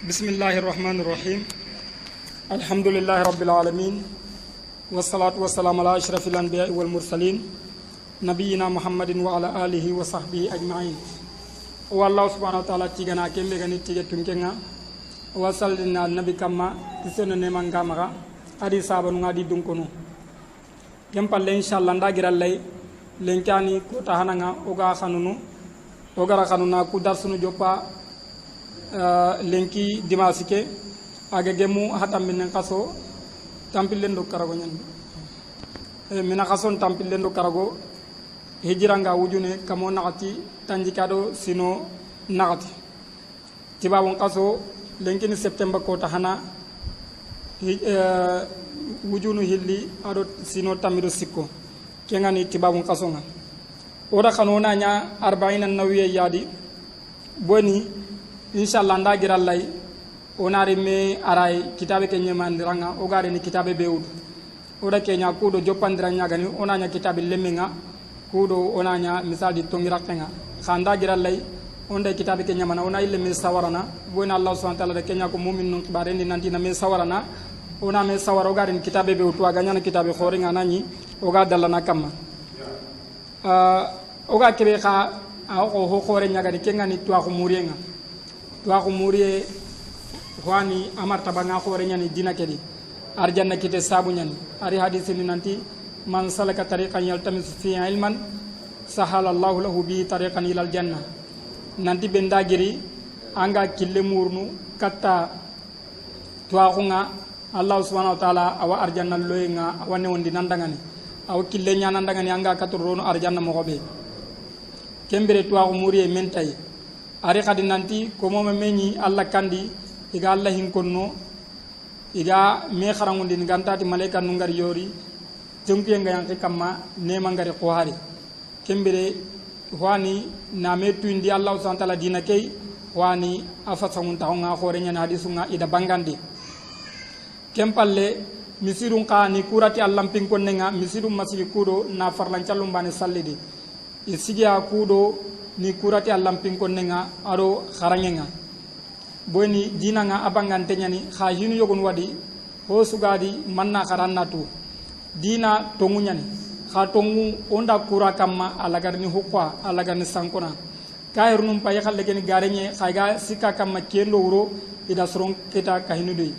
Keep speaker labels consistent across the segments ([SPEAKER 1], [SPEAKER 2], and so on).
[SPEAKER 1] بسم الله الرحمن الرحيم الحمد لله رب العالمين والصلاة والسلام على أشرف الأنبياء والمرسلين نبينا محمد وعلى آله وصحبه أجمعين والله سبحانه وتعالى تيغنا كيمبي غني تيغي تونكينا وصلنا النبي كما تسنن نمان كامغا ادي صابن غادي دونكونو كم بالله ان شاء الله نداغير الله لنكاني كوتا هانغا اوغا خانونو اوغا خانونا كو درسونو جوبا lenki dimanche ke aga gemu hatam min kaso tampillen do karago nyan mina kason tampillen do karago hijiranga wujune kamo nakati tanjikado sino nakati tibawon kaso lenki ni september ko tahana wujunu hilli ado sino tamido sikko kengani tibawon kaso nga ora kanona nya 40 nawiye yadi boni inshallah nda girallay onari me aray kitabe ke nyemandiranga o gare ni kitabe bewud oda kenya kudo joppandiranya gani onanya kitabe lemminga kudo onanya misal di tongirakenga khanda girallay onde kitabe ke nyamana ona ille me sawarana boina allah subhanahu wa ta'ala de kenya ko mu'minun kibare ni nanti na me sawarana ona me sawara o gare ni kitabe bewud to aganya na kitabe khoringa nani o ga dallana kamma o ga kebe kha o ho khore nyaga ni kenga ni to ko murienga wa ko muriye wani amarta banga khore nyani dina kedi arjanna kite sabu nyani ari hadith ni nanti man salaka tariqan yaltamis fi ilman sahala allah lahu bi tariqan ila aljanna nanti benda giri anga kille murnu katta tuaxunga allah subhanahu wa ta'ala awa arjanna loyenga awane wondi nandangani aw kille nyana ndangani anga katorono arjanna mo gobe kembere tuaxu muriye mentay ari kadi nanti ko moma meñi alla kandi iga alla hinkonno iga me kharangundi ngantati malaika nu ngari yori jonkiye ngayanki kamma nema ngari ko hari kembere wani na me tuindi allah subhanahu wa ta'ala dina kay wani afasangun tawnga khore nyana hadisunga ida bangandi kempalle misirun qani kurati allam pinkonnenga misirun masigi kudo na farlan callumbane sallidi isigia kudo ni kurati allam pinkonnenga aro kharangenga boni dinanga abangante nyani kha hinu yogon wadi ho sugadi manna kharannatu dina tongunyani kha tongu onda kura kamma alagarni hokwa alagarni sankona kayrunum pay khalle geni garenye khayga sika kamma kendo wuro ida soron keta kahinu doy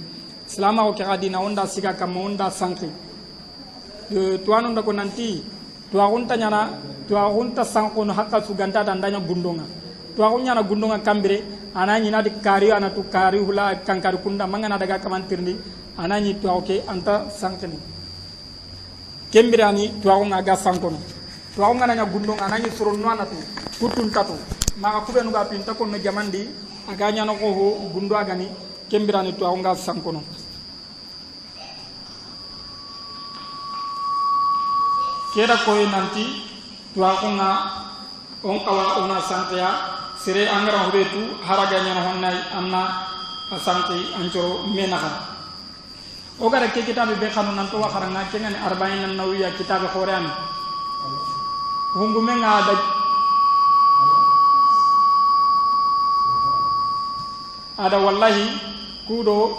[SPEAKER 1] salama o ke hadina onda sika kamma onda sanki tuanu ndako nanti tuagunta nyana tuagunta sankono hakka suganta dandanya gundonga tuagunya na gundonga kambire anani na de kari anatu kari hula kankar kunda mangana daga kamantirni anani tuauke anta sankeni kembirani tuagunga ga sankono tuagunga na gundonga anani suronno anatu kutun tatu maka kubenu ga pinta kono jamandi aganya no ko gundo agani kembirani tuagunga sankono kera koy nanti tuakunga on kawa ona santia sere angara hobetu haraga nyana honnay anna santi anjoro menaha o gara ke kitabe be khanu nan to wakharanga kengani 40 nawiya kitabe khoran hungume nga ada wallahi kudo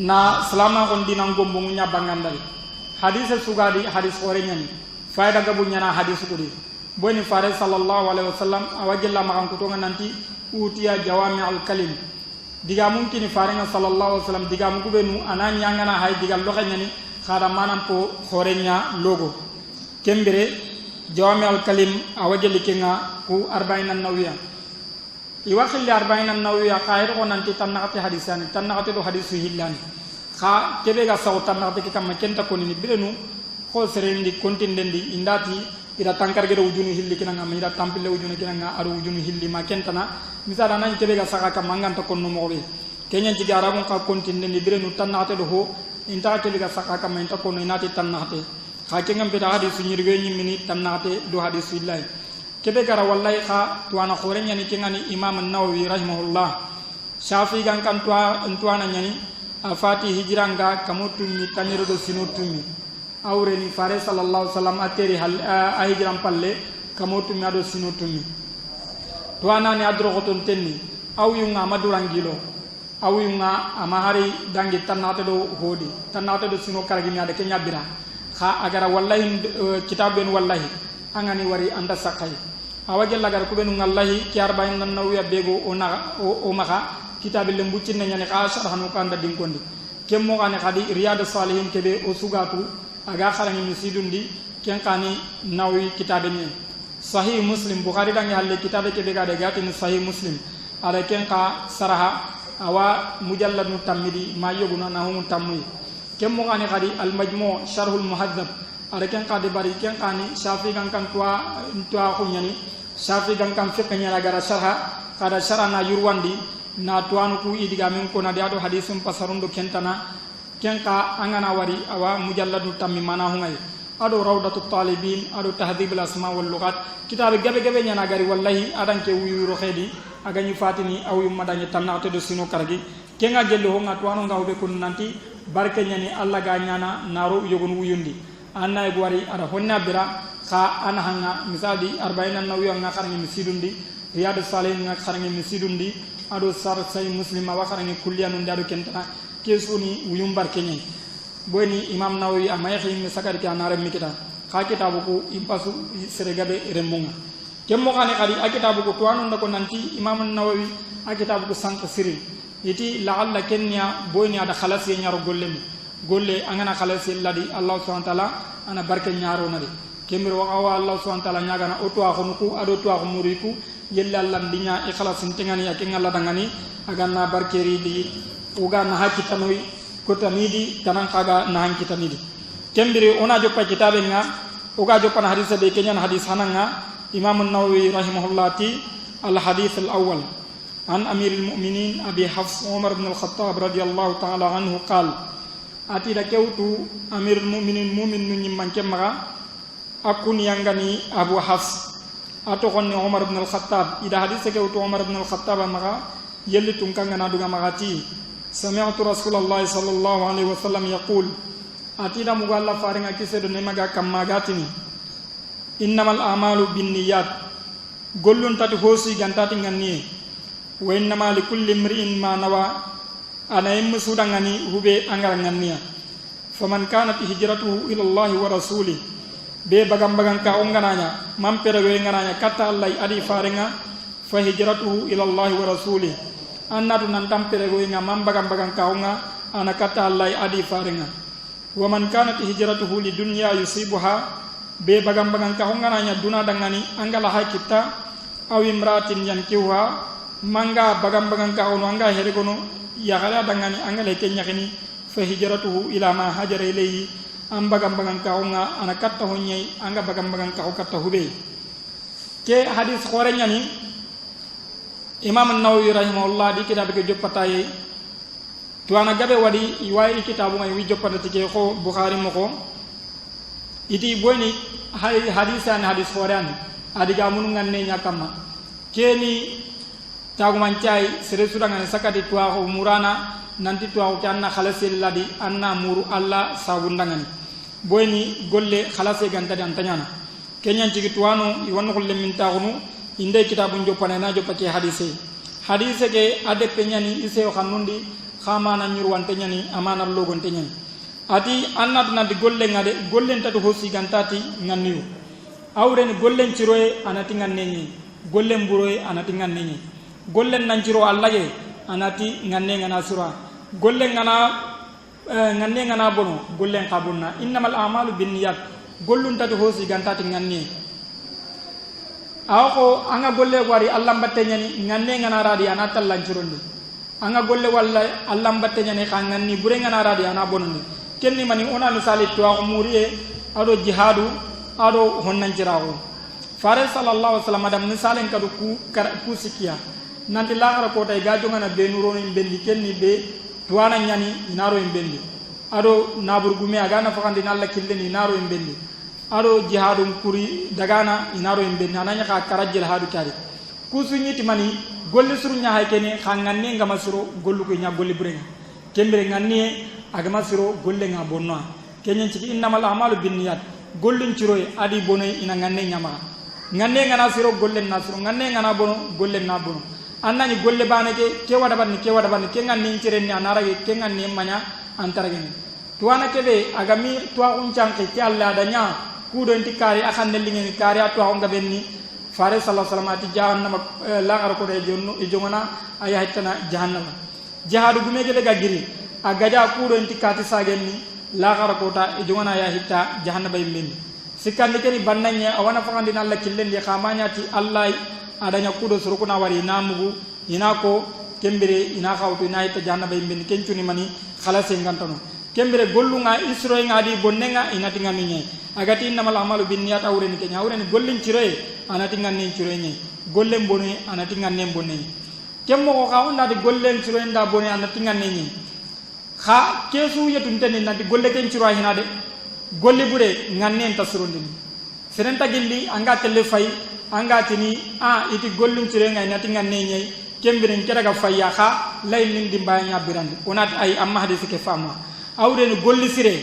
[SPEAKER 1] na salama on dinan gombongu nya bangandal hadith sugadi hadith khorenyani faida gabu nyana hadith kudi boni fare sallallahu alaihi wasallam awajalla makan kutonga nanti utiya jawami al kalim diga mungkin fare nga sallallahu alaihi wasallam diga mugo benu anani angana hay diga loxe nyani khada manam ko khorenya logo kembere jawami al kalim awajalli kenga ku 40 nawiya iwakhil 40 nawiya khair ko nanti tanati hadisani tanati do hadisu hillani kha kebe ga saw tanati kam kenta ko ni bilenu ko serendi kontindendi indati ira tankar gede wujunu hilli kinanga ira tampile wujunu kinanga aru wujunu hilli ma kentana misala nan kebe ga saka kam manganta konno mobe kenyan ci garabu ka kontindendi birenu tannate do ho inta kebe ga saka kam inta konno inati tannate ha kengam be hadisu nyirwe nyimini tannate do hadisu illahi kebe gara wallahi kha tuana khorenya ni kengani imam an-nawawi rahimahullah shafi gan kan tuana nyani afati hijranga kamutu ni taniro do sinutumi awreni fare sallallahu alaihi wasallam ateri hal ahijram palle kamotu mi ado sinotumi to anani adro goton tenni aw yunga madurangilo awunga amahari dangi tannata do hodi tannata do sino karagi mi ada kenya bira kha agara wallahi kitaben wallahi angani wari anda sakai awage lagar kubenu ngallahi kiar bayin nan nawiya bego o maka kitabe lembucin nyane ka sharhanu kanda dinkondi kemmo kane khadi riyadus salihin kebe o sugatu aga khalangi misidundi ken kani nawi kitabe ni sahih muslim bukhari dangi halle kitabe kebe ga de gati ni sahih muslim ada ken ka saraha awa mujallad mutammidi ma yoguna nahum tammi kemmo kani khadi al majmu' sharhul muhaddab ada ken ka de bari ken kani shafi kan tua khunyani shafi kan fiqh nyala gara sharha kada sharana yurwandi na tuanu ku idiga men ko na diado hadisum pasarundo kentana ken ka angana wari awa mujallad mutammi mana hungai ado rawdatut talibin ado tahdhibul asma wal lughat kitab gabe nyana gari wallahi adan ke wuyuro khedi agani fatini aw yumadani tanate do sino karagi kenga gello nga tuano nga be kun nanti barke nyani alla ga nyana naro yogon wuyundi anna e gwari ada honna bira kha ana hanga misali 40 nawiyo nga kharani misidundi riyadus salihin nga kharani misidundi ado sar say muslima wa kharani kulliyanu ndado kentana kesuni wuyum barke nyani boni imam nawawi amayi mi sakari ki anare mikita kha kitabu ko impasu seregabe remunga kemmo kane kadi akitabu ko tuanu ndako nanti imam nawawi akitabu ko sank siri iti la'alla kenya boni ada khalas ye nyaro golle angana khalas ladi allah subhanahu wa ta'ala ana barke nyaro nadi kemiro wa allah subhanahu wa ta'ala nyaga na oto akhunuku ado to akhumuriku yella landinya ikhlas tingani yakengalla dangani agana barkeri di uga na hakitanoi kotanidi tanan kaga nahan kitanidi kembiri ona joppa kitabe nga uga joppa hadis be kenyan hadis hananga imam an-nawawi rahimahullah al hadith al awwal an amir al mu'minin abi hafs umar ibn al khattab radiyallahu ta'ala anhu qala atida kewtu amir al mu'minin mu'min nu nyimman kemara akun yangani abu hafs ato konni umar ibn al khattab ida hadis kewtu umar ibn al khattab maga yelli tunkanga na duga magati سمعت رسول الله صلى الله عليه وسلم يقول أتينا مغالا فارنغا كيسدو نمغا كماغاتني إنما الأعمال بالنيات قلن تاتي خوسي غانتاتي غني وإنما لكل امرئ ما نوى أنا يمسودا غني هبي أنغر غنيا فمن كانت هجرته إلى الله ورسوله be bagam ka ongananya mampere we ngananya kata Allah adi farenga fa hijratuhu ila Allah wa rasulih annatu nan tampere go nga mambagam kaunga ana kata Allah adi farenga wa man kanat hijratuhu li dunya yusibuha be bagam kaunga nanya duna dangani angala hakita aw imratin yankiwa manga bagam kaunu anga heregono ya gala dangani angala kenya kini fa hijratuhu ila ma hajara ilayhi ambagam kaunga ana kata honyai anga bagam kau kata hube ke hadis khorenya ni imam an-nawawi rahimahullah di kitab ke joppataye tuana gabe wadi iwai kitabu ngai wi joppata tike ko bukhari moko iti boni hadisan hadis foran adiga munu nganne nyakama keni taguman cai sere sudanga sakati tuwa ko murana nanti tuwa ko kanna khalasil ladi anna muru alla sabundangani boni golle khalase ganta dan tanyana kenyan tigi tuwano iwanu golle min taxunu inde kitabun joppane na joppake hadise ke ade penyani ise o khanundi khamana nyurwante nyani amana logonte nyani ati annatu nadi golle ngade gollen tatu hosi gantati nganniyu awren gollen ciroe anati ngannenyi gollen buroe anati ngannenyi gollen nanciro allage anati nganne ngana sura gollen nganne ngana bono gollen qabunna innamal a'malu binniyat gollun tatu hosi gantati nganni awko anga golle wari Allah batte nyani nganne ngana radi anata lancurondi anga golle walla Allah batte nyani kanganni bure ngana radi ana bonondi kenni mani ona misali to umuriye ado jihadu ado honnancirawo fare sallallahu alaihi wasallam adam misalen kadu ku sikiya nanti lagara ko tay gajo ngana be nuro ni bendi kenni be tuwana nyani inaro imbendi ado nabur gume aga na fakandi nalla killeni inaro imbendi ado jihadum kuri dagana inaro imbendi ananya ka karajil hadu kari kusunyiti mani golle suru nya haykene khanganne ngama suru gollu ko nya golle burenga kembere nganni agama suru golle nga bonna kenyen ci innamal a'malu binniyat gollin ciroy adi bonoy ina nganne nyama nganne ngana suru golle na suru nganne ngana bono golle na bono annani golle bana ke wada ban ke nganni cirenni anarage ke nganni manya antarageni tuwana kebe agami tuwa uncanke ke alla adanya kudo inti kari akan nelingeni kari atwa onga benni fare sallallahu alaihi wasallam ati jahannama lagar ko de jonno e jongona aya hitana jahannama jihadu gumege be gagiri agaja kudo inti kati sagenni lagar ko ta e jongona aya hitta jahannama yimmin sikandi keni bannanye awana fakandi nalla killendi khamanya ti allah adanya kudo surukuna wari namugu inako kembere ina khawtu ina hitta jahannama yimmin kencuni mani khalase ngantano kembere gollunga isro ngadi bonnenga ina tingani nyai agati innamal amalu binniyat awreni kenya awreni gollin ciroy anati nganne ciroy nyai gollen boni anati nganne bonni kemmo ko kawunda di gollen ciroy nda boni anati nganne nyai kha kesu yetunte ni nanti golle ken ciroy hinade golli bude nganne enta surondini serenta gilli anga telle fay anga tini iti gollun ciroy ngai nati nganne nyai kembere nkeraga fayya kha laylin dimbaya birandi onat ay amma hadisi ke fama awreni golli sire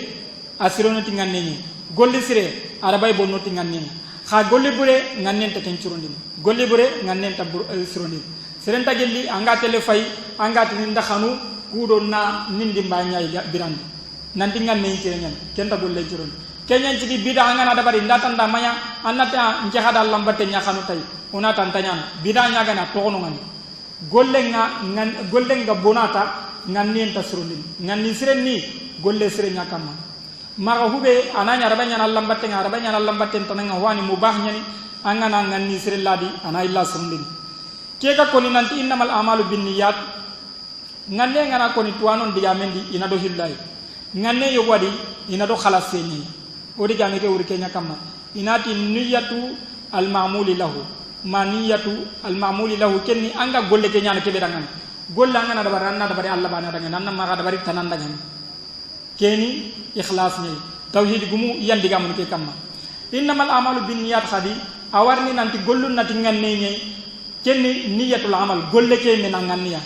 [SPEAKER 1] asirono tinganne ni golli sire arabay bonno tinganne kha golli bure ngannen ta kencurondin golli bure ngannen ta sirondin serenta gelli anga tele fay anga tin ndakhanu kudo na nindi mbanya birandi nanti nganne ci nyen kenta golle ciron kenyan ci bida anga na dabari ndata ndamanya annata njahada lambate nyakhanu tay ona tantanya bida nyaga na tokono ngani golle nga bonata nganni ta surundin nganni sirenni golle sire nyakama maga hube ananya arabanya na lambatte tananga wani mubah nyani angana nganni sire ladi ana illa surundin keka koni nanti innamal amalu binniyat nganne ngana koni tuwanon digamendi ina do hillay nganne yo wadi ina do khalaseni odi jangi ke urke nyakama inati niyatu al ma'muli lahu maniyatu al ma'muli lahu kenni anga golle ke nyana ke bedangan golla ngana da baranna da bari Allah bana dangan nanna maga da bari tanan dangan keni ikhlas ni tauhid gumu yandi gamun ke kamma innamal amalu binniyat khadi awarni nanti gollun nati nganne nyai kenni niyatul amal golle ke menangan niya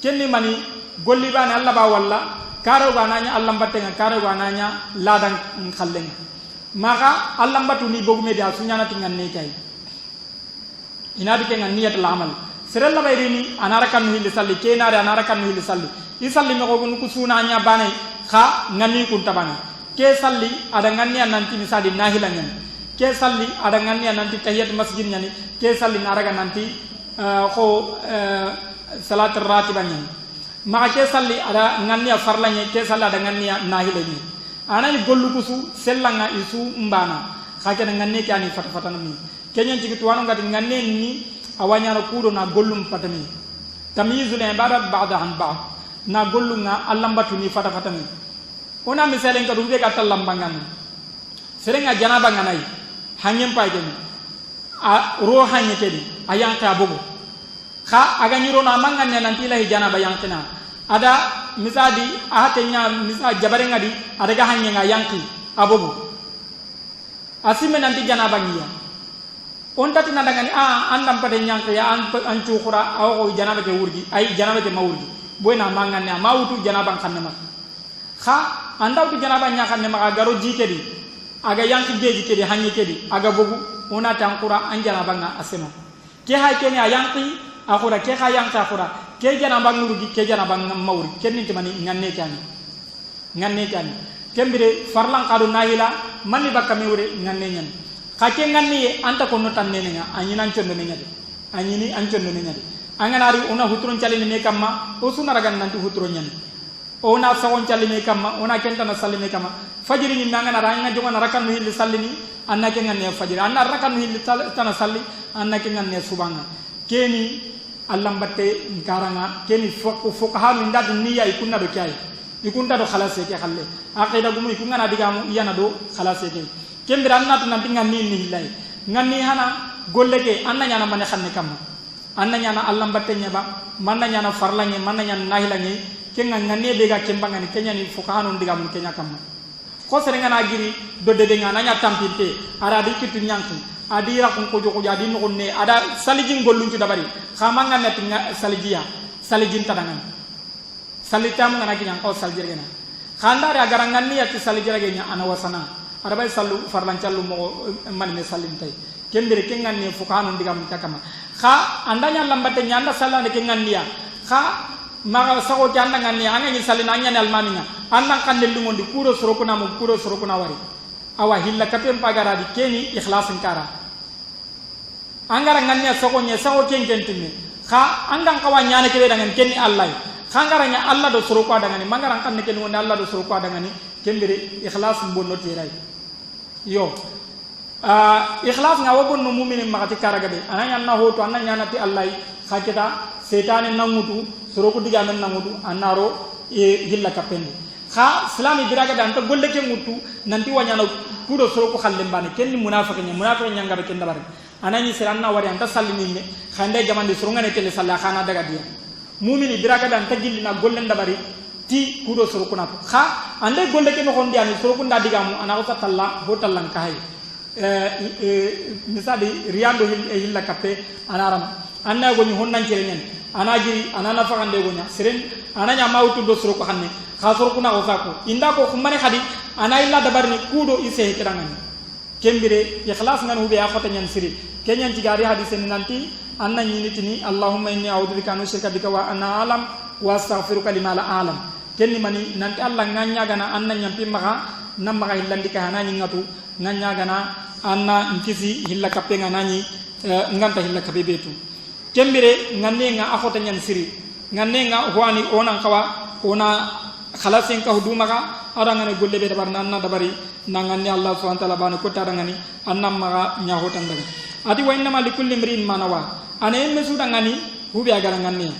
[SPEAKER 1] kenni mani golli bana Allah ba walla karo bananya Allah battenga karo bananya ladang khallenga maga Allah batu ni bogume dia sunyana tinganne kay inadi ke niyatul amal serella bayrini anarakan hilli salli kenare anarakan hilli salli isalli me gogun ku suna nya banay kha ngani kun tabana ke salli ada ngani nanti misali nahilangen ke salli ada ngani nanti tahiyat masjid nyani ke salli naraga nanti salat ratibanya maka ke salli ada ngani farlanya ke salli ada ngani nahilani anani gollu kusu sellanga isu mbana kha ke ngani kani fatfatana mi kenyan ci tuwano ngati ngani ni awanya kudo na gollum patami tamyizul ibadat ba'da an ba'd na gollunga allambatu ni fata fatami ona misalen ka dubbe ka tallambangan serenga janaba nganai hanyem payden a ro hanye kedi ayang ta bogo kha aga nyiro na mangan nanti lahi janaba yang tena ada misadi ahatenya misa jabare ngadi ada ga hanye nga yanki abogo asime nanti janaba ngiya on tati nadangani andam pade nyank ya an cukhura aw ko janaba ke wurgi ay janaba ke mawurgi boyna mangane mawutu janaba xamne ma kha andaw tu janaba nyaxane ma garo jikedi aga yank geji kedi hanyi kedi aga bogu ona tankura an janaba nga asema ke hay kene yanki akhura ke kha yank akhura ke janaba ngurgi ke janaba mawurgi kenni timani nganne kan kembire farlan qadu nahila manni bakka mewre nganne nyen kake nganni anta ko notan nenenga anyinan condo nenyade anyini ancondo nenyade anganari ona hutron calini me kamma o sunara gan nanti hutron nyani ona sawon calini kamma ona kentana sallini kamma fajiri ni nangana ranga jongana rakan hilli sallini annake nganne fajiri anna rakan hilli tana salli annake nganne subanga keni allambatte garanga keni fuqaha min dad niyya ikunna do kay ikunta do khalase ke khalle aqida gumu ikungana digamu iyana do khalase ke kembira annatu nanti nganni ni hilay nganni hana golle ke anna nyana mane xanne kam anna nyana Allah batte nyaba manna nyana farlange manna nyana nahilange kenga nganne be ga kembanga ni kenya ni fukano ndiga mun kenya kam ko serenga na giri do de nga nanya tampinte ara di kitu nyanki adira ko jogo jadi no ne ada salijin gollun ci dabari xamanga net salijia salijin tadangan salitam ngana ki nyang ko saljirgena khandare agara nganni ya salijirgena ana wasana arabay sallu farlan callu mo man me sallim tay kembere kenganni fukanu digam takama kha andanya lambate nyanda salane kenganniya kha maga sago janda nganni anga ni salina anya ni almaminga andan kanne lungondi kuro sorokuna mo kuro sorokuna wari awa hilla kapem pagara di keni ikhlasin kara angara nganni sago nya sago kenkentimi kha andan kawanya ne kebe dangan kenni allah khangaranya allah do soroko dangani mangaran kanne ken woni allah do soroko dangani kembere ikhlas bonno tiray yo ikhlas nga wabon no mu'minin magati karagabe ananya na hoto ananya nati allah khaketa setan namutu soroko diga men namutu annaro hilla kapendi kha islami biraga dan to golle ke mutu nanti wanyana kudo soroko khalle mbane kenni munafiqnya ngabe ken dabare anani siranna wari anta sallini me khande jamande surungane tele salla khana daga dia mumini biraga dan tagillina gollen dabari ti kudo sorokuna kha ande golle ke no hondi ani sorokunda digamu ana ko talla hotallan kai misali riyando hilla kappe anaram anna go ni honnan cirenyen anaji anana fakande go nya siren ananya mawtu do soroko hanne kha sorokuna ko sako inda ko khumane khadi ana illa dabarni kudo ise kirangani kembire ikhlas ngan hube ya khota nyan siri kenyan jigari hadisen nanti anna nyinitini allahumma inni a'udhu bika an ushrika bika wa ana alam wa astaghfiruka lima la alam kenni mani nanti allah nganya gana anna nyampi maka nam maka hillandika hanani ngatu nganya gana anna nkisi hilla kappe nganani nganta hilla kappe betu kembire nganne nga akhota nyan siri nganne nga hwani onan kawa ona khalasen ka hudumaka arangane golle be dabar nanna dabari nanganni allah subhanahu wa ta'ala bana ko tarangani annam maga nyahotan daga ati wa inna likulli imrin manawa ane mesuda ngani hubi agara nganni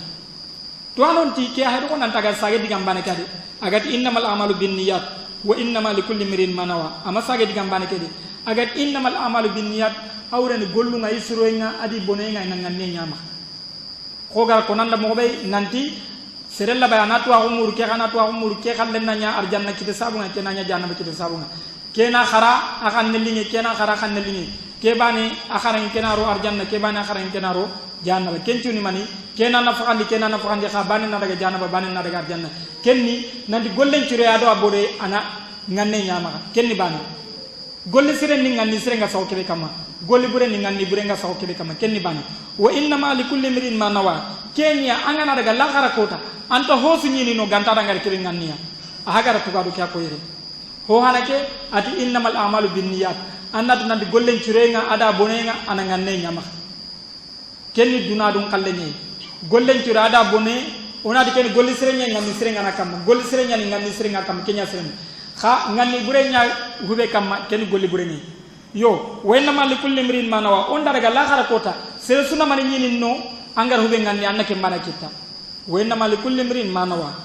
[SPEAKER 1] to anon ti ke haydo ko nanta ga sage digam bane kadi agati innamal a'malu binniyat wa innamal likulli imrin manawa ama sage digam bane kadi agati innamal a'malu binniyat awrani gollu ngai suroinga adi bonenga nganni nyama ko gar ko nanda mo be nanti serella ba anatu wa umur ke khalle nanya arjanna kite sabunga ke nanya jannaba kite sabunga kena khara akan nelingi kena khara kan nelingi ke bani akharan kena ro arjanna ke bani akharan kena ro jannaba kencuni mani kena nafaqandi kha bani na daga jannaba bani na daga arjanna kenni nandi gollen cire ado abode ana nganne nyama kenni bani golle sire ni nganni sire nga saw kebe kama golle bure ni nganni bure nga saw kebe kama kenni bani wa inna ma likulli imrin ma nawa kenya angana daga lakhara kota anta hosu nyini no ganta daga kebe nganniya ahagara tugadu kya ko yire ho hanake ati innamal a'malu binniyat annatu nandi gollen cirenga ada bonenga ana nganne nyama kenni duna dum kallenye gollen cire ada bone onadi ken golli sirenya ngami sirenga nakam golli sirenya ni ngami sirenga kam kenya sirenga kha ngani burenya hube kam ken golli burenya yo wenna mal kulli imrin manawa on daga la khara kota sere suna mani nyini no angar hube ngani annake mana kita wenna mal kulli imrin manawa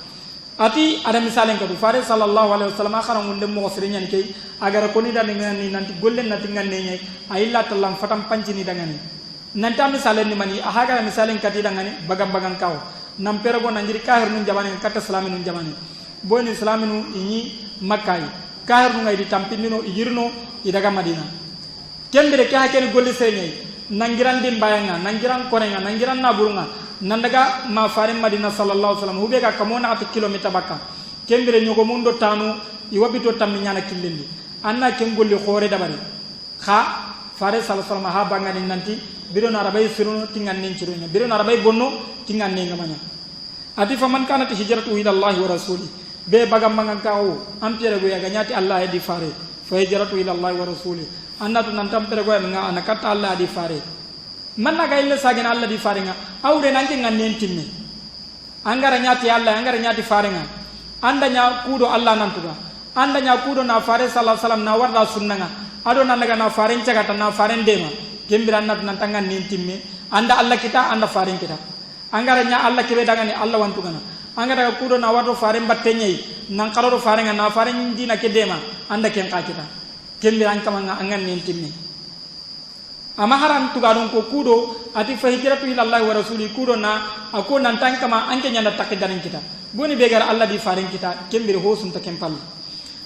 [SPEAKER 1] ati ada misalen ko fare sallallahu alaihi wasallam akhara ngunde mo sirenya ni kay agar ko ni dan ngani nanti gollen nati nganne nyai ayilla tallam fatam pancini dangani nanta misalen ni mani ahaga misalen kati dangani bagam bagam kaw nam perego nanjiri kahir nun jamane katta islamin nun jamane boni islaminu ini makkai kahir nun ngai ditampinino igirno idaga madina kembere ke hakene golli senyai nangiran dim bayanga nangiran korenga nangiran naburunga nandaga ma fare madina sallallahu alaihi wasallam hubega kamona ati kilometer bakka kembere nyogo mundo tanu iwabito tammi nyana killendi anna ken golli khore dabari kha fare sallallahu alaihi wasallam ha bangani nanti biro na rabai sirunu tingan nin cirunya biro na rabai bonno tingan ne ngamanya ati faman kanat hijratu ila allah wa rasuli be bagam mangan kawo ampere go yaga nyati allah di fare fa hijratu ila allah wa rasuli annatu nan tampere go nga anakata allah di fare manna ga ille sagen allah di fare nga awre nanti ngannen timme angara nyati allah angara nyati fare nga anda nya kudo allah nantuga anda nya kudo na fare sallallahu alaihi wasallam na warda sunna nga ado nan daga na fare cagata na fare ndema gembiran nat nan tangan nin timme anda allah kita anda fare kita angara nya allah kebe daga ni allah wantuga na angara kudo na wardo fare mbatte nyai nan kaloro fare nga na fare ndina ke dema anda ken ka kita gembiran kama nga angan nin timme ama haram tugadon ko kudo ati fa hijratu ila allah wa rasuli kudo na ako nan tankama anke nyanda takdarin kita boni begar allah di fare kita kembir hosum ta kempal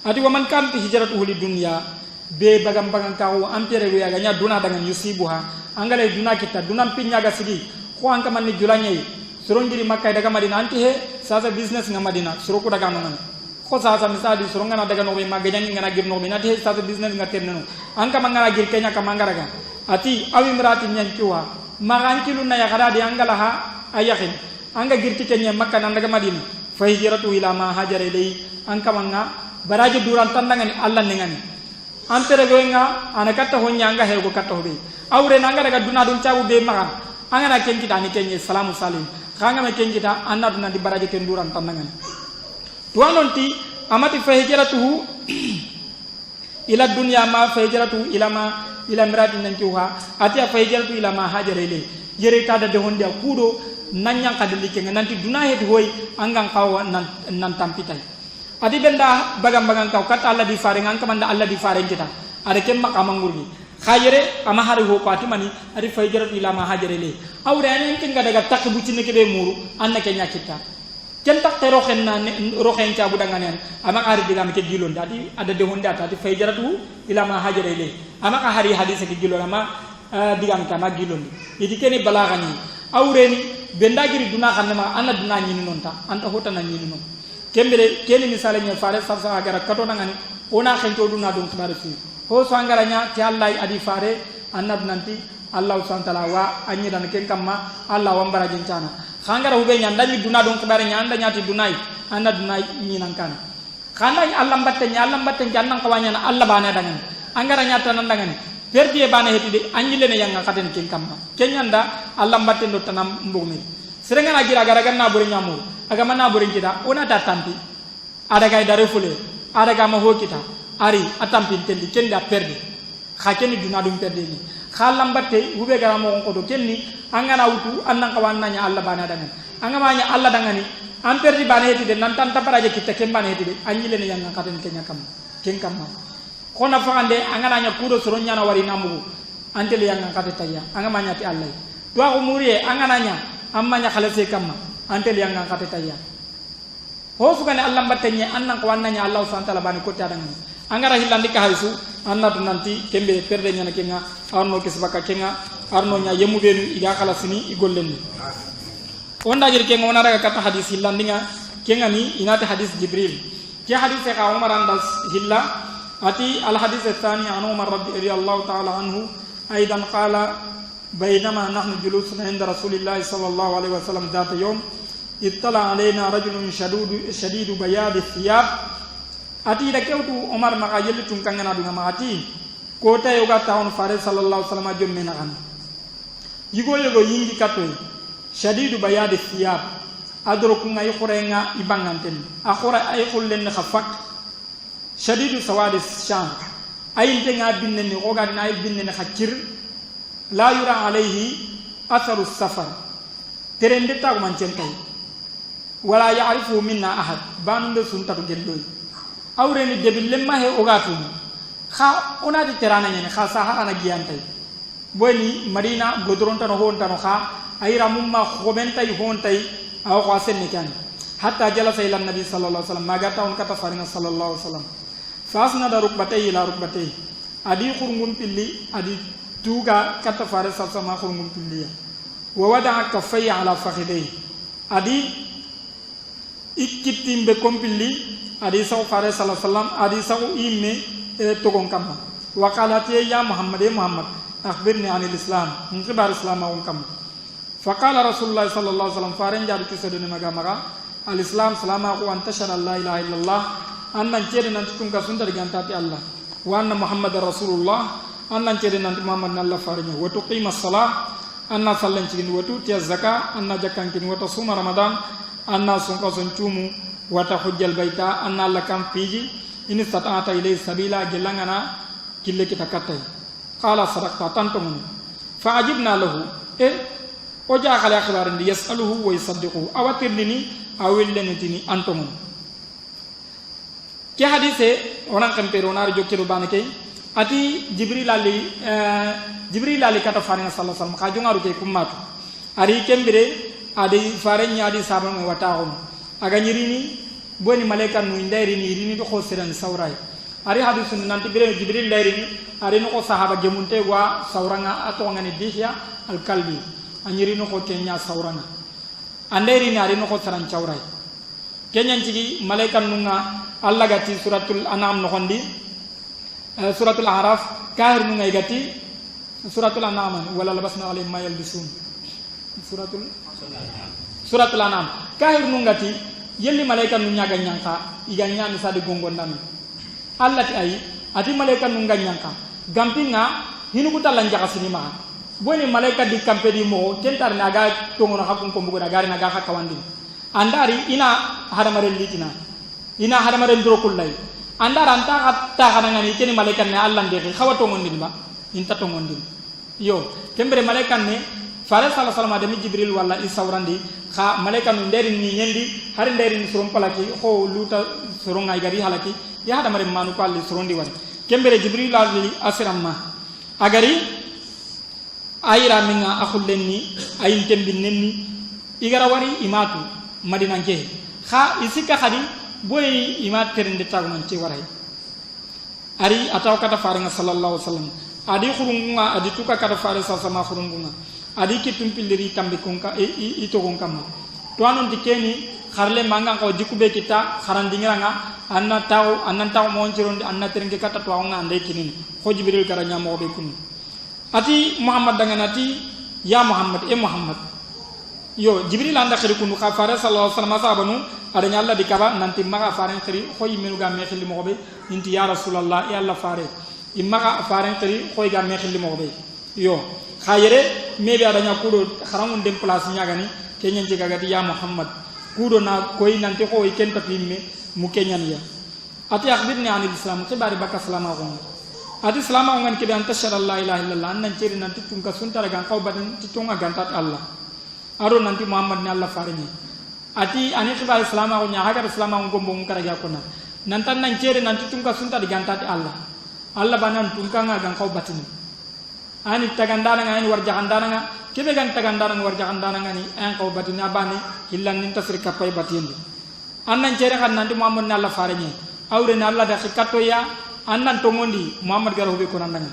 [SPEAKER 1] ati wa man kan hijratu li dunya be bagam bagam kawo ampere go yaga nya duna dangan yusibuha angale duna kita dunam pinya ga sigi ko anka man ni julanye surongiri makkay daga madina anti he sasa business nga madina suroko daga non ko sasa misali suronga na daga no be magajangi ngana gir no be nati he sasa business nga terno anka mangara gir kenya ka mangara ga ati awimrati nyankiwa magankilu na yagaradi angalaha ayahin anga girti kenya makka nandaga madina fa hijratu ila ma hajara ilay ankamanga baraji duran tandangani Allah nengani antere goenga anakatta honya anga hego katta hobe awre nanga daga duna dun tabu be maga anga na kenkita ni kenye salamu salim khanga me kenkita anna duna di baraji ken duran tandangani tuanonti amati fa hijratuhu ila dunya ma fa hijratu ila mirati nankiwa ati fa hijratu ila ma hajara ilay yere tada de honde kudo nanyang kadeli kenga nanti duna het hoy angang kawa nan tampitai adi benda bagam kau kata Allah di farengan kamanda Allah di fareng kita ada kemak amangurni khayere ama hari ho pati mani ari fayjarat ila ma hajarele awre anen ken gadaga tak bucine ke be muru anna kenya kita ken tak te rohen na rohen ca budanganen ama ari digam ke gilon dadi ada de honda tadi fayjaratu ila ma hajarele ama ka hari hadis ke gilon ama digam kana gilon idi keni balagani awre ni benda giri duna kanema anna duna nyini nonta anta hota na nyini non kembere keni misale nya fare sarsa agara kato nangani ona khento duna don khabar fi ho so angara nya ti Allah adi fare annab nanti Allah subhanahu wa ta'ala wa anyi dan ken kamma Allah wambara jencana khangara hube nya ndani duna don khabar nya anda nya ti dunai anna dunai nyi nangkan khana Allah mbatte jannan kawanya na Allah bana dangan angara nya tanan dangan perdi e bana heti anyi lene yang ngaten ken kamma kenyanda Allah mbatte do tanam mbugmi serenga agira gara ganna buri nyamur agama na burin kita ona ta tampi ada kay dare fule ada kama ho kita ari atampi tendi kenda perdi khakeni duna dum perdi ni khalam batte hube gara mo ko do kenni angana wutu annan kawanna nya Allah bana dangan angama nya Allah dangani am perdi bana heti de nan tan taparaje kita ken bana heti de anyile ne yang katen kenya kam ken kam kona faande angana nya kudo soronya na wari namu antele yang kate tayya angama nya ti Allah doa umuri angana nya amma nya khalase kam antel yang ngangkat tayya ho sugane Allah batenya annan ko wannanya Allah subhanahu wa ta'ala bani ko tadang angara hilandi ka haisu anna nanti kembe perde nya kenga arno kisbaka kenga arno nya yemu benu iga khalasini igollenni onda jir kenga onara ka hadis hillandinga kenga ni inata hadis jibril ke hadis ka umar andas hilla ati al hadis tsani an umar radhiyallahu ta'ala anhu aidan qala بينما نحن جلوس عند رسول الله صلى الله عليه وسلم ذات يوم اطلع علينا رجل شديد بياض الثياب ati da kewtu Omar maka yelli tun kangana dunga maati ko ta yoga taun fare sallallahu alaihi wasallam jomme na kan yigo yingi katoy shadidu bayad thiyab adro ku ngai khorenga ibanganten akhora ay khullen khafak shadidu sawad sham ay tenga binne ni oga na ay binne ni khakir la yura alayhi atharu safar terende ta man centay wala ya'rifu minna ahad bande suntatu gelloy awreni debil lemma he ogatu kha onati terana nyane kha saha ana giyantay boni madina godron tan hon tan kha ayra mumma khobentay hontay aw qasen kan hatta jalasa ila nabi sallallahu alaihi wasallam magata on kata farina sallallahu alaihi wasallam fasna da rukbatay ila rukbatay adi khurngum pilli adi tuga kata fare sama khurngum pilliya wa wada'a kaffay ala fakhidai adi ikkitimbe kompilli adi saw fare sallallahu alaihi wasallam adi saw imme togon kamma wa qalat ya muhammad akhbirni anil islam khibar islam wa kam fa qala rasulullah sallallahu alaihi wasallam faren jabi kisodene maga al islam salama ko antashara la ilaha illallah annan cede nan tunga sundar gantati allah wa anna muhammadar rasulullah annan cede nan muhammad allah farnya wa tuqima salah anna sallan cigin watu tiya zaka anna jakkan kin wata suma ramadan anna sunqa suncumu wata hujjal baita anna allah kam piji in sata'ata ilay sabila gelangana kille kita katay qala sadaqta tantum fa ajibna lahu o ja khala akhbarin yasaluhu wa yusaddiquhu awatirni awillenitini antum ke hadise onan kampero nar jokkero banake ati jibril ali kata farina sallallahu alaihi wasallam ka jongaru ke kummatu ari kembere adi farenya adi sabam watahum aga nyirini boni malaika nu ndairini irini to khosiran saurai ari hadisun nanti bire jibril ndairini ari no ko sahaba gemunte wa sauranga ato ngani dihya al kalbi anyiri no ko kenya sauranga andairini ari no ko saran chaurai kenyan cigi malaika nunga Allah gati suratul anam no hondi suratul araf kahir nu ngay gati suratul anam wala labasna alayhim ma yalbisun suratul anam kahir nungati yelli malaika nu nyaga nyanka iga nyami sadi gongondami allati ay ati malaika nu nganyanka gampinga hinukuta lanjaka sinima boni malaika di kampe di mo tentar naga tongono hakun ko mbugo gari naga hakawandi andari ina hadamare litina ina hadamare ndrokullay andara anta hatta hanangani keni malaika ne allah ndeke khawa tongondin ba inta tongondin yo kembere malaika ne fare sallallahu alaihi wasallam de jibril wala isawrandi kha malaika no nderi ni nyendi har nderi ni surum palaki ho luta surunga gari halaki ya hada mare manu ko alli surondi wari kembere jibril ali asiramma agari ayira minga akhullenni ayin tembinenni igara wari imatu madina ke kha isika khadi boy imat terinde tagman ci waray ari ataw kata faringa sallallahu alaihi wasallam adi khurunga adi tuka kata faringa sallallahu khurunga adi kitum pilleri kambe kunka ito kunkamma to anon dikeni kharle manga ko jikube kita kharandingiranga anna taw mon cirondi anna terenge kata to nga ande kinin ko jibril karanya mo be kun ati muhammad danganati ya muhammad muhammad yo jibril anda khiri kunu ka fare sallallahu alaihi wasallam sabanu adanya allah dikaba nanti maga faren khiri khoy menu ga me khili mo be inti ya rasulullah ya allah fare immaga faren khiri khoy ga me khili mo be yo khayere mebe adanya kudo kharangun dem place nyagani kenyen ci gagati ya muhammad kudo na koy nanti ko ken tapimme mu kenyan ya ati akhbirni anil islam khibari baka salama ko ati salama ngan ke anta la ilaha illallah nan ciri nanti tunka suntara gan kaw badan titonga gantat allah aro nanti muhammad ni allah farani ati ani khibari salama ko nya haga salama ko mbong karaga ko nan tan nan ciri nanti tunka suntara gantat allah allah banan tunka nga gan kaw batini ani tagandana ngani war jahandana nga kebe gan tagandana war jahandana ngani en ko batina bani hillan nin tasri kapay batindi annan cere kan nanti muhammad na Allah farenye awre na Allah da khikato ya annan tongondi muhammad gar hube ko nandanga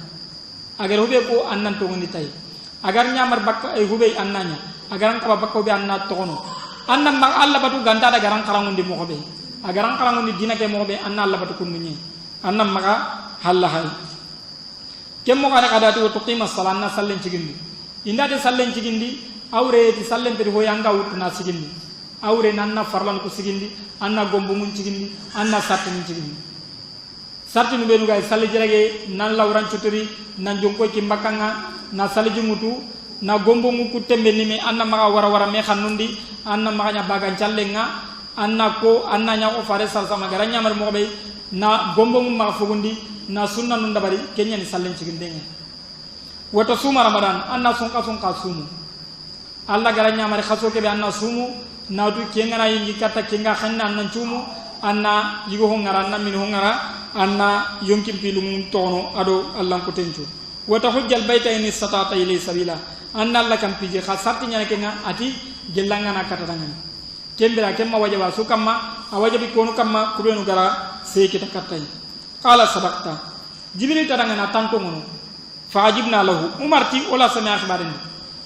[SPEAKER 1] agar hube ko annan tongondi tay agar nyamar bakka ay hube annanya agar ka bakko be anna tokono annan ma Allah batu ganda da garan karangundi mo hobe agaran karangundi dinake mo hobe anna Allah batu kunni annan maka halla kemmo kada kada to tuqima salanna sallen cigindi indade sallen cigindi awre ti sallen pedi ho yanga wutna cigindi awre nanna farlan ko cigindi anna gombo mun cigindi anna sartin cigindi sartinu benu gay salle jirage nan lawran cutori nan jonko ci mbakanga na salle jumutu na gombo mu ku tembe ni me anna maga wara me khanundi anna maga nya bagan challenga anna ko anna nya ko fare sal sama garanya mar mo be na gombo mu ma fogundi na sunna nun dabari kenya ni sallen cigindenga wata suma ramadan anna sonka sumu alla garanya mari khaso ke be anna sumu na du kenga na yingi kata kenga khanna anna cumu anna yigo hongara anna min hongara anna yonkim pilu mun tono ado allah ko tenju wata hujjal bayta in satata ilay sabila anna alla kam pije khasati nyane kenga ati gelanga na kata dangan kembira kemma wajaba sukamma awajabi konu kamma kubenu gara sey kita katai qala sabaqta jibril tadangana tanto ngono faajibna lahu umarti wala sami akhbarin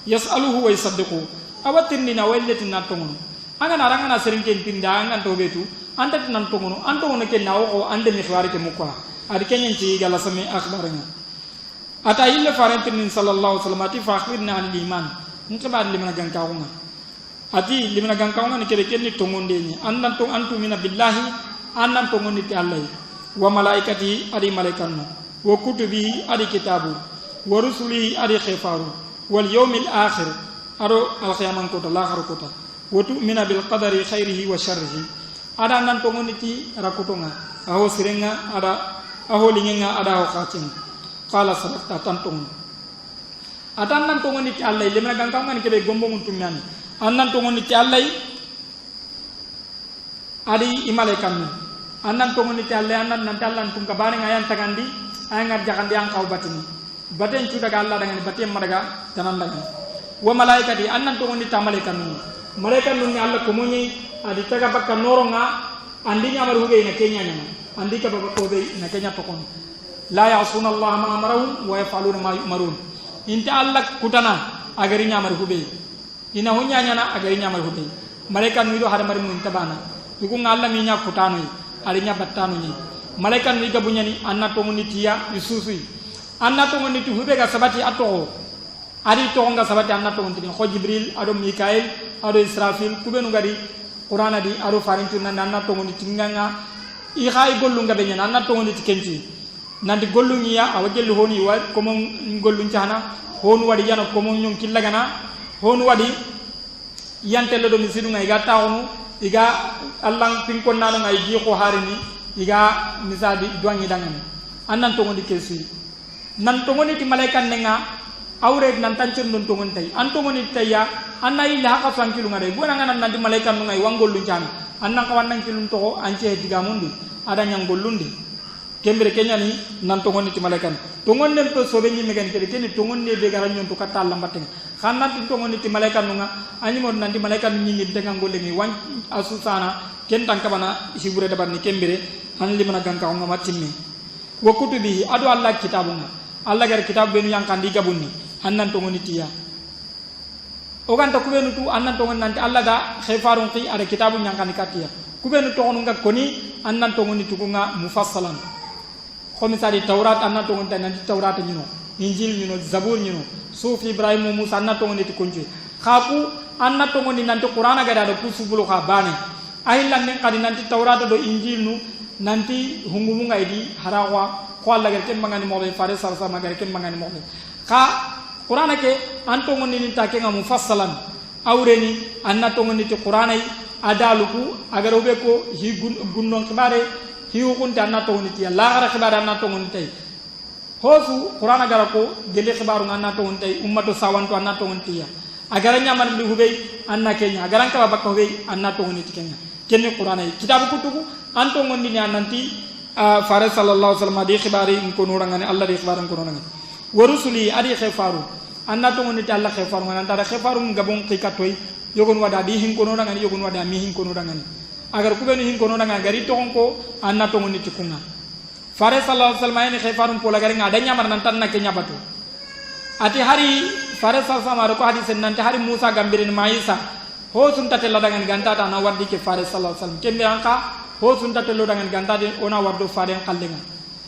[SPEAKER 1] yasaluhu wa yusaddiqu awatirni na wallati na tongono anga naranga serinke pinda anga to betu anta nan tongono anto ngono ke nawo ko ande mi khwari ke mukwa adi kenyen ci gala sami akhbarin ata illa farantin sallallahu alaihi wasallam ati fakhirna al iman ntabar limana gankawunga ati limana gankawunga ni kere kenni tongonde ni andan to antu mina billahi andan tongondi ti allah wa malaikati adi malaikanno wa kutubi adi kitabu wa rusuli adi khifaru wal yawmil akhir ado al qiyaman ko la kharu ko ta wa tu'mina bil qadari khairihi wa sharrihi ada nan to ngoniti rakutonga aho sirenga ada aho lingenga ada ho khacin qala sabata tantong atan nan to ngoniti allah lemna gangkam ngani kebe gombo nguntum nyani annan to ngoniti allah adi imalaikanno annan to ngoni talle annan nan tallan tum ka bani ngayan tagandi angar jakandi ang kaw batini baten cu daga Allah dengan baten madaga tanan daga wa malaikati annan to ngoni ta malaikan ni Allah ko muni adi taga bakka noronga andi nyamar huge na kenya nyama andi ka baba ko be na kenya to kon la ya'suna Allah ma amarahum wa yaf'aluna ma yu'marun inta Allah kutana agari nyamar huge ina hunya nyana agari nyamar huge malaikan ni do har mari mun tabana iku ngalla mi nya kutanu alinya battanu ni malaikan ni gabunya ni anna to ngoni tiya yususui anna to ngoni tu hube ga sabati atto ari to nga sabati anna to ngoni ko jibril ado mikael ado israfil kubenu gadi qur'ana di ado farintu nan anna to ngoni tinganga i khay gollu nga be anna to ngoni tikenci nandi gollu ngiya awagel honi wa ko mon gollu ciana honu wadi yana ko mon nyum killagana honu wadi yantelo do misidu ngai ga taawnu iga allah pin ko nanu ngai ji ko harini iga misadi duangi dangan annan to ngondi kesu nan to ngoni ti malaikan nenga awre nan tancur non to ngontai an to ngoni tayya annai la ka fankilu ngade bona ngana nan di malaikan ngai wangollu jana annan kawan nan kilun to ance diga mundi ada nyang gollundi kembere kenyani nan to ngoni ti malaikan to ngonnen to sobe nyi megen kede keni to ngonne be garan nyon to katta Allah mbatten xanna ti to ngoni ti malaikan nga ani mon nan di malaikan nyi ngi tenga ngolle ngi wan asusana ken tanka bana sibure dabar ni kembere han limana ganka nga matimmi wa kutubi adu Allah kitabunga Allah gar kitab benu yang kandi gabunni annan to ngoni tiya o ganta kubenu tu annan to ngoni nanti Allah ga khifarun qi ada kitabun yang kandi katiya kubenu to ngonga koni annan to ngoni tukunga mufassalan khomi sari taurat anna to ngonta nanti taurat nyino injil nyino zabur nyino sufi ibrahim musa anna to ngoni tikunji khaku anna to ngoni nanti qur'ana ga da ku subulu kha bane aylan men kadi nanti taurat do injil nu nanti hungumu ngaidi harawa ko Allah gar ken mangani mo be fare sar sama gar ken mangani mo be kha qur'ana ke anto ngoni ni take nga mufassalan awreni anna to ngoni ti qur'ana adaluku agar obe ko hi gunnon khibare hiukunte anna to niti la gara khibar anna to ntai hosu qur'ana gara ko gele khibaru anna to ntai ummato sawanto anna to ntiya agara nyaman li hubei anna kenya agara ka bakka hubei anna to niti kenya kenni qur'ana kitabu kutubu anto ngondi ni annanti fare sallallahu alaihi wasallam di khibari in ko nurangane allah di khibaran ko nurangane warusuli adi khifaru anna to niti allah khifaru ngana tara khifaru ngabon qikatoy yogon wada di hin ko nurangane yogon wada mi hin ko nurangane agar kubenu hin kono nga gari tonko anna to ngoni tikunga fare sallallahu alaihi wasallam ni khifarun pola gari ngada nyamar nan tan nakenya batu ati hari fare sallallahu alaihi wasallam ko hadis nan hari musa gambirin maisa ho sunta tella dangan ganta ta na wardi ke fare sallallahu alaihi wasallam kembe anka ho sunta tello dangan ganta de ona wardo fare kallenga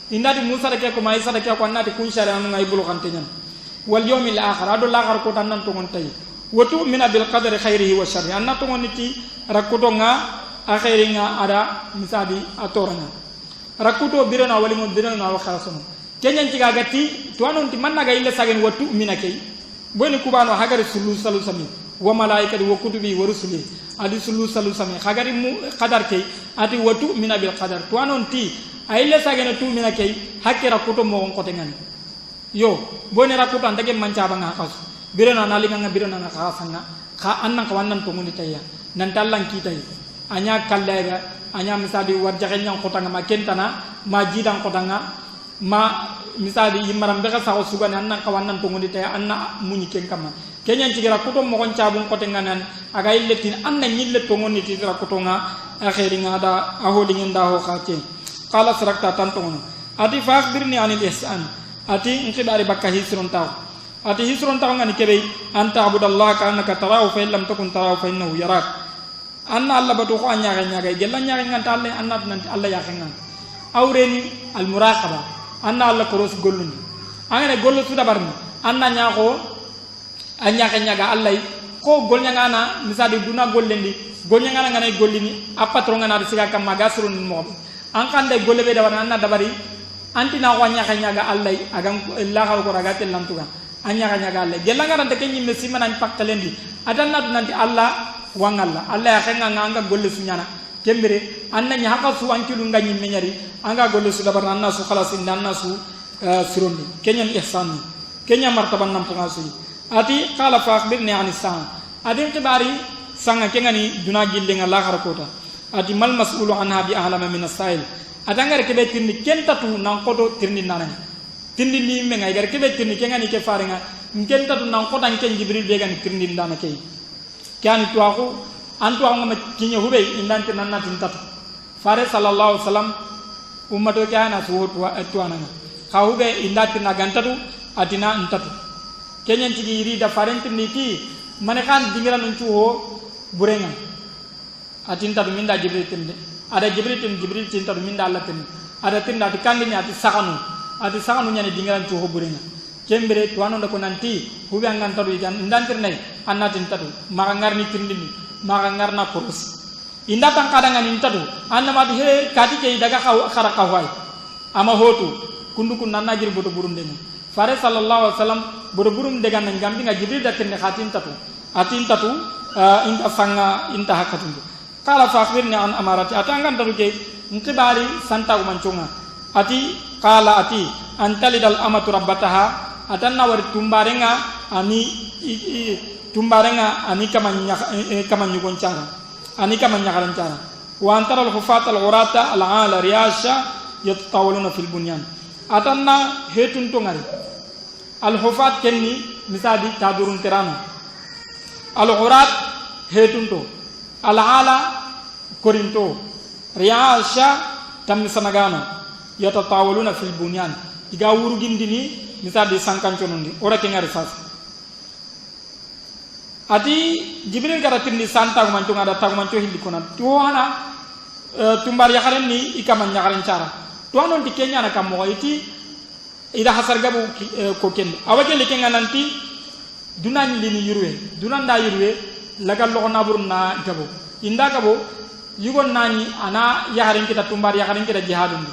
[SPEAKER 1] indati musa de ko maisa de ko annati kun shara anu ngai bulu kantenya wal yawmil akhir adu la gar ko tan nan to ngontai watu mina bil qadri khairihi wa sharri anna to ngoniti rakudo nga akhiringa ada misadi atorana rakuto birana wali mo birana wa kharasono kenyan tiga gati to anon ti manna ga illa sagen watu minakay boni kubano hagari sulu salu sami wa malaikati wa kutubi wa rusuli adi sulu salu sami hagari mu qadar kay ati watu mina bil qadar to anon ti ayilla sagen tu minakay hakira kuto mo on kotengan yo boni rakuto andage manca banga khas birana nalinga nga birana nga khasanga kha annan ka wannan to ngoni tayya nan tallan kitay anya kallega anya misadi warjaxe nyang kotanga ma kentana ma jidang kotanga ma misadi yimaram be sa sugane annan ka wannan to ngoni tay anna munyi ken kama kenyan cigira kuto mo gon cabun kotenga nan aga illetin anna nyille to ngoni tira kutonga akhiri ngada aholi nginda ho khate qala sarakta tantongono ati fakhbirni anil ihsan ati ngibari bakka hisron taw ati hisron taw ngani kebe anta abudallah ka annaka tarahu fa illam takun tarahu fa innahu yarak anna Allah batu ko anya ga gella nya ga talle anna nanti Allah ya xengan awreni al muraqaba anna Allah ko ros gollundi angane gollu suda barni anna nya ko anya ga Allah ko golnya ngana misadi duna gollendi golnya ngana ngana gollini apatro ngana siga kam magasrun mo an kande golle be dabar anna dabari anti na ko anya ga Allah agam Allah ko raga telam tuga anya ga Allah gella ngana de kenyi mesiman an pakkalendi adanna nanti Allah wangalla Allah ya xenga nga golle su nyana kembere anna nya haka su ankilu nga nyi menyari anga golle su dabar anna su khalas inna su sirondi kenyan ihsan kenya martaban nam pangasi ati qala fa akhbirni an isam adin tibari sanga kengani duna gille nga la kharkota ati mal mas'ulu anha bi ahlama min as-sa'il adangare kebe tirni kentatu nan kodo tirni nanani tirni ni me ngai gar kebe tirni kengani ke farenga kentatu nan kodan ken jibril be gani tirni ndana kay kiani tuaku antu angama kinya hube indante nanna tintatu fare sallallahu alaihi wasallam ummato kiana suwotu tuananga khawbe indati na gantatu atina intatu kenyan tigi iri da farenti niki manekan dingira nuncu ho burenga atintatu minda jibril tinde ada jibril tintatu minda Allah tinde ada tinda dikandini ati sakanu ati saganu nyani dingiran to hoburenga kembere to anon ko nanti hubi angan tadu ikan indantir nay annatin tadu maka ngarni tindini maka ngarna kurus inda tan kadangan intadu annama he kati ke daga khara kawai ama hotu kundukun nanna gir boto burundeni fare sallallahu alaihi wasallam boto burum degan nan gambi nga jibril datin khatin tatu atin tatu inta sanga inta hakatundu qala fa akhbirni an amarati atangan tadu ke intibari santa umanchunga ati qala ati antalidal amatu rabbataha atanna war tumbarenga ani kamanya goncara ani kamanya karancara wa antara al hufat al ghurata al ala riyasha yatatawaluna fil bunyan atanna hetun tongari al hufat kenni misadi tadurun terano al ghurat hetun to al ala korinto riyasha tamsanagano yatatawaluna fil bunyan iga wurugindini misadi sankanconondi ora ke ngari sas ati jibril gara tindi santa ko manco ngada tagu manco hilli kona tuana tumbar yakaren ni ikaman yakaren cara tuanon ti kenya na kammo iti ida hasar gabu ko ken awake le kenga nanti dunan lini yurwe dunan da yurwe lagal lo na burna gabo inda gabo yugon nani ana yakaren kita tumbar yakaren kita jihadun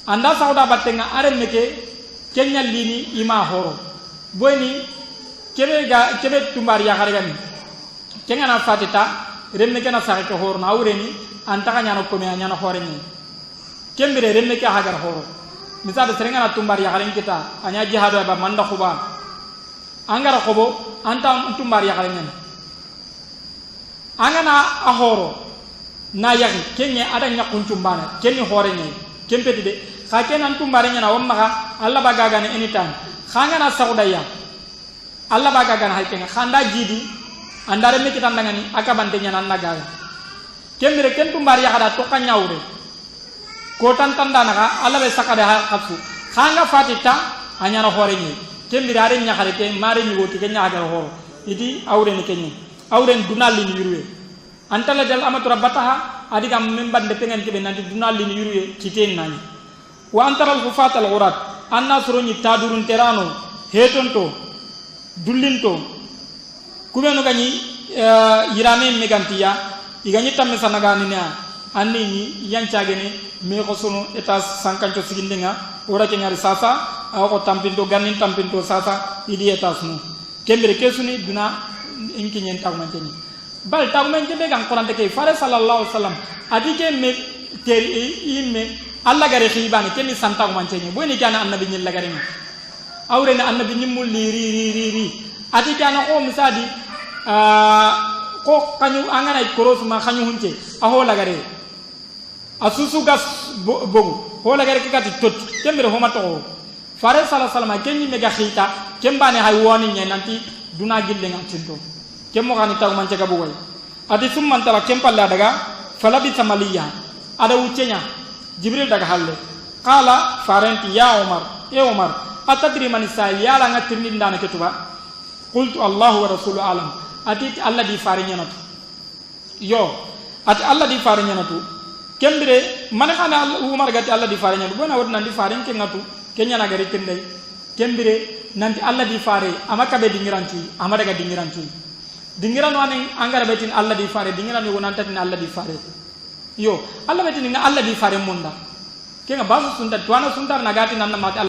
[SPEAKER 1] anda sauda battenga aren meke kenya lini ima horo boyni kebe tumbar ya hargani kenga na fatita remme kana sa ko horo na ureni antaka nyano ko me nyano hore ni kembere remme ka hagar horo misal serenga na tumbar ya haren kita anya jihadu ba manda khuba angara khobo anta tumbar ya haren angana a horo na yaki kenya ada nyakun tumbana kenni hore ni kempeti de khakenan tumbare nyana wamma Allah bagagane anytime khangana saudaya Allah bagagane haykenga khanda jidi andare me kitandangani akabante nyana nagaga kemire ken tumbare ya hada to kanyawre ko tan tandana ka Allah be sakade ha khapsu khanga fatita anyana hore ni kemire are nya khare ke mare ni woti kenya agar horo idi awre ni kenyi awren dunali ni yurwe antala dal amatu rabbataha adiga membande pengen ke be nanti dunali ni yurwe kiten nani wa antara al hufat al ghurat anna suruni tadurun terano hetonto dullinto kubeno gani yirame megantiya igani tamme sanaga ninya anni ni yancagene me ko sono eta sankancho sigindenga ora ke ngari sasa ko tampinto ganin tampinto sasa idi eta sunu kembere kesuni duna inki nyen tagmanteni bal tagmente be gan qur'an te fare sallallahu alaihi wasallam adike me teri imme Allah gare khibani kenni santa ko manceni boyni kana annabi nyil lagare ni awrena annabi nyimul ri ati kana ko misadi ko kanyu angana koros ma kanyu hunce aho lagare asusu gas bogu ho lagare kati tot kembere homa to fare sallallahu alaihi wasallam kenni mega khita kembane hay woni nyananti duna gille ngatinto kemmo kani taw mance ka bugay ati summan tala kempalla daga falabi samaliya ada ucenya jibril daga halle qala farenti ya umar atadri man sa'il ya la ngatirni ndana ketuba qultu allah wa rasuluhu alam ati allah di farinya natu yo ati allah di farinya natu kembire man khana umar gati allah di farinya bona wodna di farin ke ngatu kenya na gari tendai kembire nanti allah di fare amaka be dingiranti amada ga dingiranti dingiran wani angara betin allah di fare dingiran yo nanta tin allah di fare yo Allah betin nga Allah di fare munda kenga basu sunda tuana sundar nagati nanna mati Allah